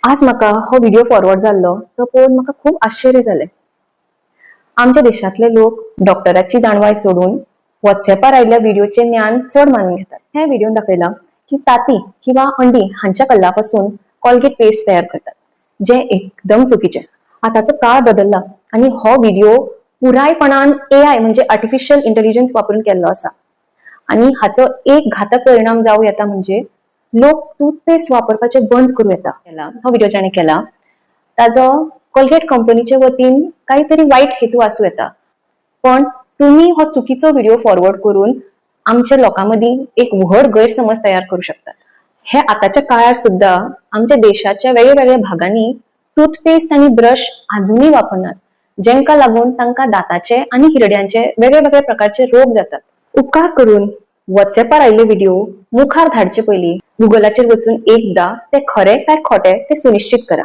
आज म्हाका हो व्हिडिओ फॉरवर्ड जाल्लो तो पळोवन म्हाका खूप आश्चर्य जालें। आमच्या देशातले लोक डॉक्टराची जाणवाय सोडून व्हॉट्सएपार आयिल्ल्या व्हिडिओचे ज्ञान चड मानून घेतात। हे व्हिडिओन दाखयला की ताती किंवा अंडी हांच्या कल्लापासून कोलगेट पेस्ट तयार करतात, जे एकदम चुकीचे। आताचो काळ बदलला आणि हो व्हिडिओ पुरायपणान एआय म्हणजे आर्टिफिशियल इंटेलिजन्स वापरून केल्लो आसा। आणि हाचो एक घातक परिणाम जावं येता म्हणजे लोक टूथपेस्ट वापरपाचे बंद करूं येता। हो व्हिडिओ जाणे केला ताजो कोलगेट कंपनीचे वतीन काहीतरी वाईट हेतू आसूं येता, पण तुम्ही हो चुकीचो व्हिडिओ फॉरवर्ड करून आमच्या लोकांमदी एक व्हड गैरसमज तयार करू शकतात। हे आताच्या काळार सुद्धा आमच्या देशाच्या वेगवेगळ्या भागांनी टूथपेस्ट आणि ब्रश अजूनही वापरनात, जेंका लागून तांकां दाताचे आणि हिरड्यांचे वेगवेगळे प्रकारचे रोग जातात। उपकार करून व्हॉट्सएपार आयिल्ले व्हिडिओ मुखार धाडचे पयलीं गुगलाचेर वचून एकदा ते खरे काय खोटे ते सुनिश्चित करा।